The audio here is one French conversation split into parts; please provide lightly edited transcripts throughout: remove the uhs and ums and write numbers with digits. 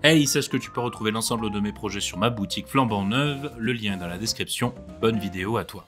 Hey, sache que tu peux retrouver l'ensemble de mes projets sur ma boutique flambant neuve, le lien est dans la description. Bonne vidéo à toi.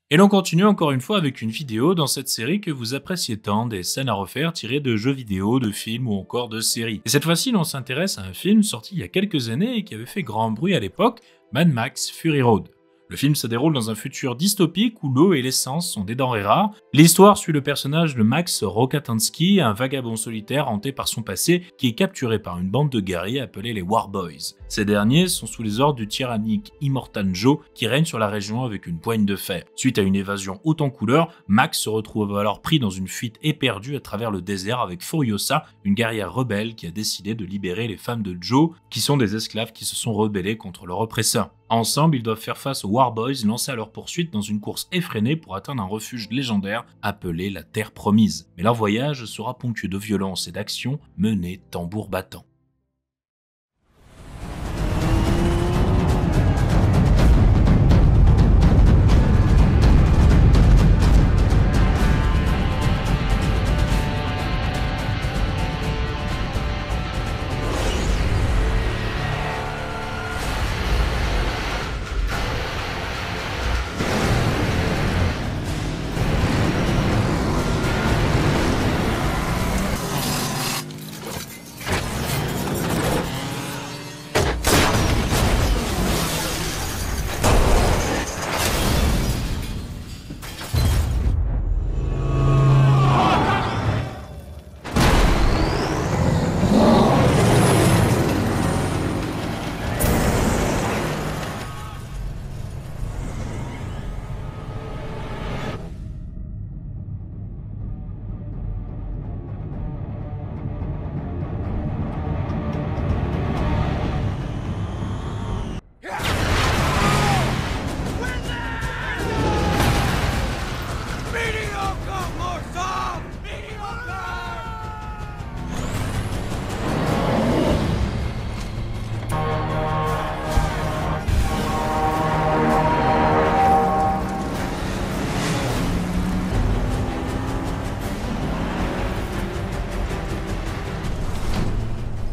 Et l'on continue encore une fois avec une vidéo dans cette série que vous appréciez tant, des scènes à refaire tirées de jeux vidéo, de films ou encore de séries. Et cette fois-ci, l'on s'intéresse à un film sorti il y a quelques années et qui avait fait grand bruit à l'époque, Mad Max Fury Road. Le film se déroule dans un futur dystopique où l'eau et l'essence sont des denrées rares. L'histoire suit le personnage de Max Rokatansky, un vagabond solitaire hanté par son passé qui est capturé par une bande de guerriers appelés les War Boys. Ces derniers sont sous les ordres du tyrannique Immortan Joe qui règne sur la région avec une poigne de fer. Suite à une évasion haute en couleurs, Max se retrouve alors pris dans une fuite éperdue à travers le désert avec Furiosa, une guerrière rebelle qui a décidé de libérer les femmes de Joe, qui sont des esclaves qui se sont rebellés contre leur oppresseur. Ensemble, ils doivent faire face aux War Boys lancés à leur poursuite dans une course effrénée pour atteindre un refuge légendaire appelé la Terre Promise. Mais leur voyage sera ponctué de violence et d'action menées tambour battant.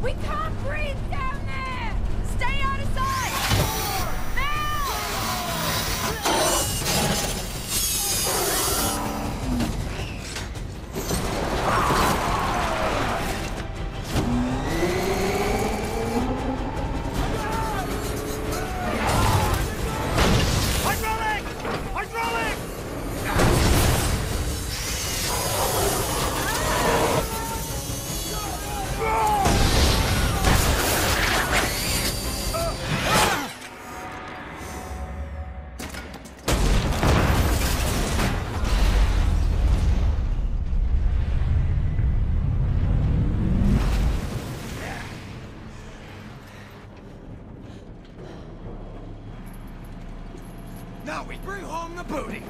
We can't breathe down there! Stay out of sight! Hydraulic! Hydraulic! Now we bring home the booty!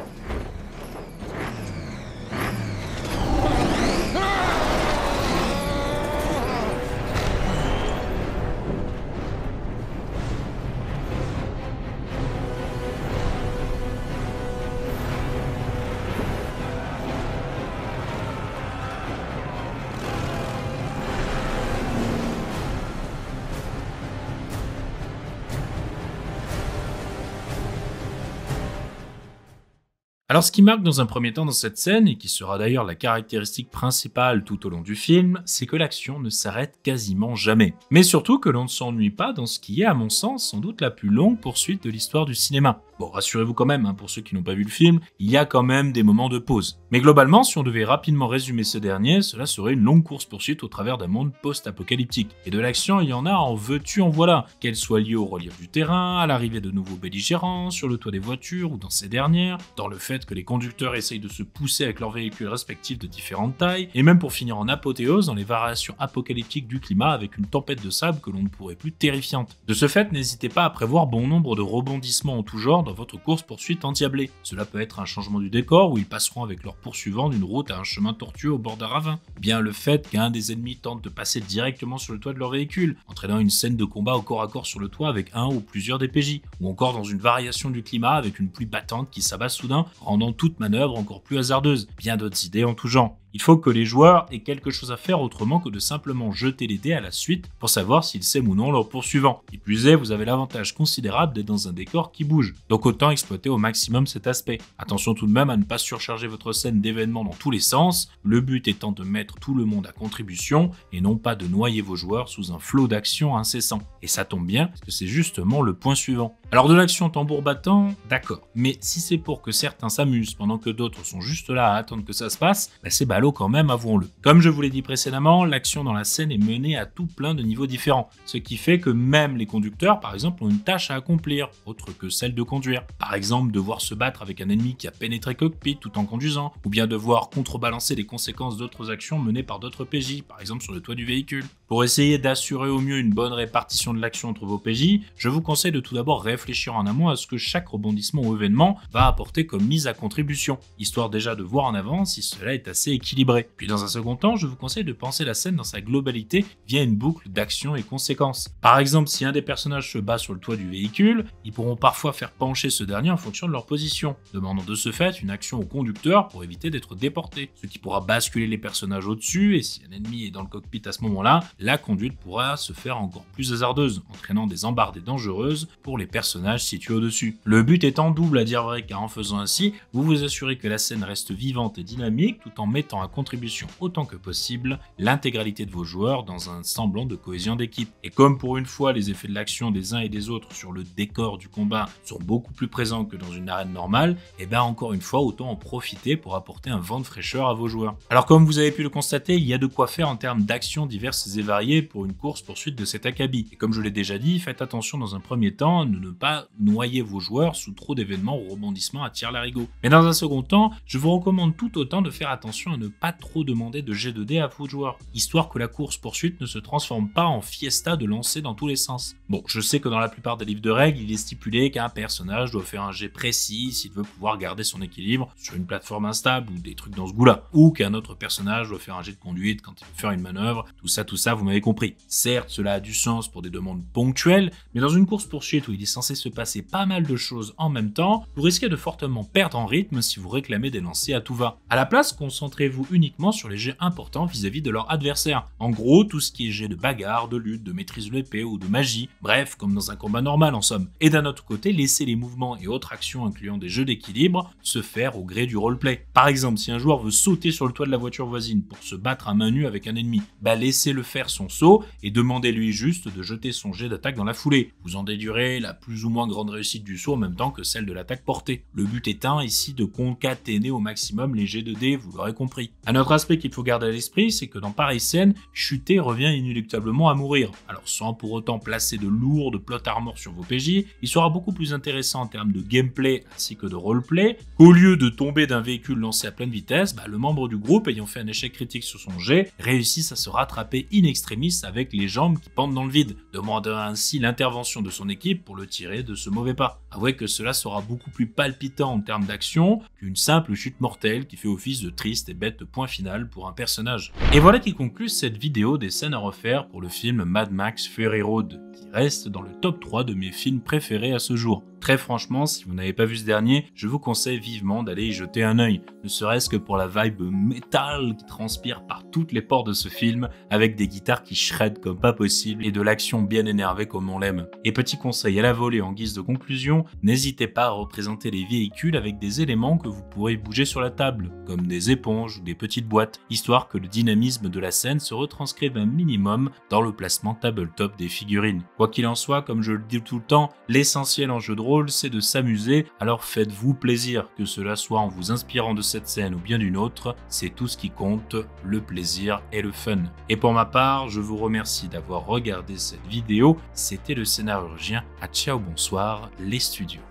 Alors ce qui marque dans un premier temps dans cette scène, et qui sera d'ailleurs la caractéristique principale tout au long du film, c'est que l'action ne s'arrête quasiment jamais. Mais surtout que l'on ne s'ennuie pas dans ce qui est à mon sens sans doute la plus longue poursuite de l'histoire du cinéma. Bon, rassurez-vous quand même, pour ceux qui n'ont pas vu le film, il y a quand même des moments de pause. Mais globalement, si on devait rapidement résumer ce dernier, cela serait une longue course-poursuite au travers d'un monde post-apocalyptique. Et de l'action, il y en a en veux-tu, en voilà, qu'elle soit liée au relief du terrain, à l'arrivée de nouveaux belligérants, sur le toit des voitures ou dans ces dernières, dans le fait que les conducteurs essayent de se pousser avec leurs véhicules respectifs de différentes tailles, et même pour finir en apothéose dans les variations apocalyptiques du climat avec une tempête de sable que l'on ne pourrait plus terrifiante. De ce fait, n'hésitez pas à prévoir bon nombre de rebondissements en tout genre dans votre course-poursuite endiablée. Cela peut être un changement du décor où ils passeront avec leurs poursuivants d'une route à un chemin tortueux au bord d'un ravin, ou bien le fait qu'un des ennemis tente de passer directement sur le toit de leur véhicule, entraînant une scène de combat au corps à corps sur le toit avec un ou plusieurs DPJ, ou encore dans une variation du climat avec une pluie battante qui s'abat soudain, rendant toute manœuvre encore plus hasardeuse. Bien d'autres idées en tout genre. Il faut que les joueurs aient quelque chose à faire autrement que de simplement jeter les dés à la suite pour savoir s'ils sèment ou non leur poursuivant. Qui plus est, vous avez l'avantage considérable d'être dans un décor qui bouge, donc autant exploiter au maximum cet aspect. Attention tout de même à ne pas surcharger votre scène d'événements dans tous les sens, le but étant de mettre tout le monde à contribution et non pas de noyer vos joueurs sous un flot d'action incessant. Et ça tombe bien, parce que c'est justement le point suivant. Alors de l'action tambour battant, d'accord, mais si c'est pour que certains s'amusent pendant que d'autres sont juste là à attendre que ça se passe, c'est ballot quand même, avouons-le. Comme je vous l'ai dit précédemment, l'action dans la scène est menée à tout plein de niveaux différents, ce qui fait que même les conducteurs, par exemple, ont une tâche à accomplir, autre que celle de conduire. Par exemple, devoir se battre avec un ennemi qui a pénétré cockpit tout en conduisant, ou bien devoir contrebalancer les conséquences d'autres actions menées par d'autres PJ, par exemple sur le toit du véhicule. Pour essayer d'assurer au mieux une bonne répartition de l'action entre vos PJ, je vous conseille de tout d'abord réfléchir en amont à ce que chaque rebondissement ou événement va apporter comme mise à contribution, histoire déjà de voir en avance si cela est assez équilibré. Puis dans un second temps, je vous conseille de penser la scène dans sa globalité via une boucle d'actions et conséquences. Par exemple, si un des personnages se bat sur le toit du véhicule, ils pourront parfois faire pencher ce dernier en fonction de leur position, demandant de ce fait une action au conducteur pour éviter d'être déporté, ce qui pourra basculer les personnages au-dessus, et si un ennemi est dans le cockpit à ce moment-là, la conduite pourra se faire encore plus hasardeuse, entraînant des embardées dangereuses pour les personnages situés au-dessus. Le but étant double à dire vrai, car en faisant ainsi, vous vous assurez que la scène reste vivante et dynamique tout en mettant à contribution autant que possible l'intégralité de vos joueurs dans un semblant de cohésion d'équipe. Et comme pour une fois les effets de l'action des uns et des autres sur le décor du combat sont beaucoup plus présents que dans une arène normale, et bien encore une fois autant en profiter pour apporter un vent de fraîcheur à vos joueurs. Alors comme vous avez pu le constater, il y a de quoi faire en termes d'actions diverses et variées pour une course-poursuite de cet acabit. Et comme je l'ai déjà dit, faites attention dans un premier temps de ne pas noyer vos joueurs sous trop d'événements ou rebondissements à tire-larigot. Mais dans un second temps, je vous recommande tout autant de faire attention à ne pas trop demander de jet de dés à vos joueurs, histoire que la course-poursuite ne se transforme pas en fiesta de lancer dans tous les sens. Bon, je sais que dans la plupart des livres de règles, il est stipulé qu'un personnage doit faire un jet précis s'il veut pouvoir garder son équilibre sur une plateforme instable ou des trucs dans ce goût-là, ou qu'un autre personnage doit faire un jet de conduite quand il veut faire une manœuvre, tout ça, vous m'avez compris. Certes, cela a du sens pour des demandes ponctuelles, mais dans une course-poursuite où il est censé se passer pas mal de choses en même temps, vous risquez de fortement perdre en rythme si vous réclamez des lancers à tout va. À la place, concentrez-vous uniquement sur les jets importants vis-à-vis de leur adversaire. En gros, tout ce qui est jet de bagarre, de lutte, de maîtrise de l'épée ou de magie, bref, comme dans un combat normal en somme. Et d'un autre côté, laissez les mouvements et autres actions incluant des jeux d'équilibre se faire au gré du roleplay. Par exemple, si un joueur veut sauter sur le toit de la voiture voisine pour se battre à main nue avec un ennemi, laissez-le faire son saut et demandez-lui juste de jeter son jet d'attaque dans la foulée. Vous en déduirez la plus ou moins grande réussite du saut en même temps que celle de l'attaque portée. Le but étant ici de concaténer au maximum les jets de dés, vous l'aurez compris. Un autre aspect qu'il faut garder à l'esprit, c'est que dans pareille scène, chuter revient inéluctablement à mourir. Alors sans pour autant placer de lourdes plot armor sur vos PJ, il sera beaucoup plus intéressant en termes de gameplay ainsi que de roleplay, qu'au lieu de tomber d'un véhicule lancé à pleine vitesse, le membre du groupe ayant fait un échec critique sur son jet réussisse à se rattraper in extremis avec les jambes qui pendent dans le vide, demandant ainsi l'intervention de son équipe pour le tirer de ce mauvais pas. Avouez que cela sera beaucoup plus palpitant en termes d'action qu'une simple chute mortelle qui fait office de triste et bête point final pour un personnage. Et voilà qui conclut cette vidéo des scènes à refaire pour le film Mad Max Fury Road, qui reste dans le top 3 de mes films préférés à ce jour. Très franchement, si vous n'avez pas vu ce dernier, je vous conseille vivement d'aller y jeter un œil, ne serait-ce que pour la vibe métal qui transpire par toutes les pores de ce film, avec des guitares qui shreddent comme pas possible et de l'action bien énervée comme on l'aime. Et petit conseil à la volée en guise de conclusion, n'hésitez pas à représenter les véhicules avec des éléments que vous pourrez bouger sur la table, comme des éponges ou des petites boîtes, histoire que le dynamisme de la scène se retranscrive un minimum dans le placement tabletop des figurines. Quoi qu'il en soit, comme je le dis tout le temps, l'essentiel en jeu de rôle, c'est de s'amuser, alors faites-vous plaisir, que cela soit en vous inspirant de cette scène ou bien d'une autre, c'est tout ce qui compte, le plaisir et le fun. Et pour ma part, je vous remercie d'avoir regardé cette vidéo, c'était le Scénarurgien, à ciao bonsoir les studios.